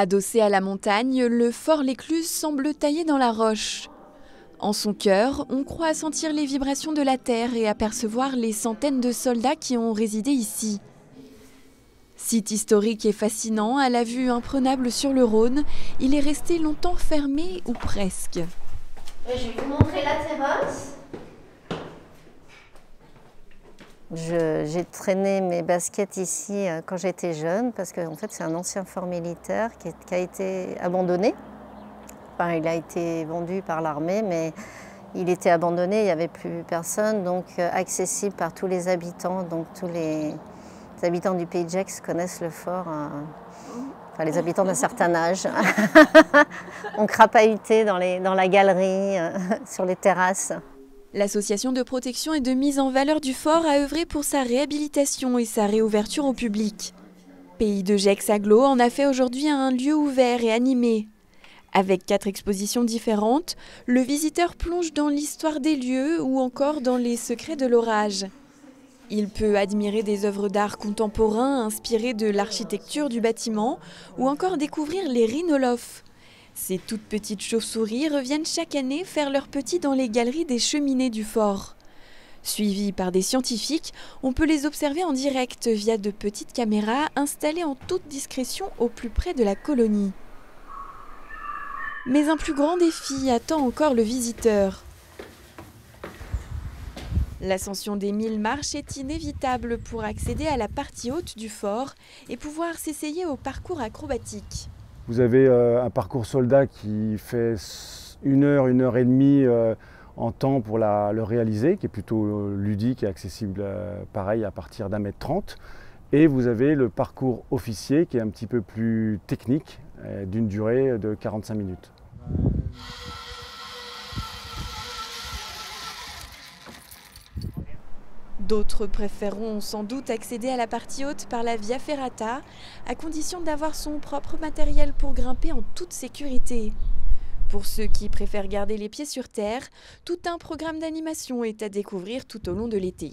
Adossé à la montagne, le fort L'Écluse semble taillé dans la roche. En son cœur, on croit sentir les vibrations de la terre et apercevoir les centaines de soldats qui ont résidé ici. Site historique et fascinant, à la vue imprenable sur le Rhône, il est resté longtemps fermé ou presque. Je vais vous montrer la terrasse. J'ai traîné mes baskets ici quand j'étais jeune parce que en fait, c'est un ancien fort militaire qui a été abandonné. Enfin, il a été vendu par l'armée, mais il était abandonné, il n'y avait plus personne, donc accessible par tous les habitants. Donc tous les habitants du Pays de Gex connaissent le fort, enfin les habitants d'un certain âge. On crapahutait dans la galerie, sur les terrasses. L'association de protection et de mise en valeur du fort a œuvré pour sa réhabilitation et sa réouverture au public. Pays de Gex Agglo en a fait aujourd'hui un lieu ouvert et animé. Avec 4 expositions différentes, le visiteur plonge dans l'histoire des lieux ou encore dans les secrets de l'orage. Il peut admirer des œuvres d'art contemporains inspirées de l'architecture du bâtiment ou encore découvrir les rhinolophes. Ces toutes petites chauves-souris reviennent chaque année faire leur petit dans les galeries des cheminées du fort. Suivis par des scientifiques, on peut les observer en direct via de petites caméras installées en toute discrétion au plus près de la colonie. Mais un plus grand défi attend encore le visiteur. L'ascension des 1000 marches est inévitable pour accéder à la partie haute du fort et pouvoir s'essayer au parcours acrobatique. Vous avez un parcours soldat qui fait 1 heure et demie en temps pour le réaliser, qui est plutôt ludique et accessible pareil à partir d'1,30 m. Et vous avez le parcours officier qui est un petit peu plus technique, d'une durée de 45 minutes. D'autres préféreront sans doute accéder à la partie haute par la Via Ferrata, à condition d'avoir son propre matériel pour grimper en toute sécurité. Pour ceux qui préfèrent garder les pieds sur terre, tout un programme d'animation est à découvrir tout au long de l'été.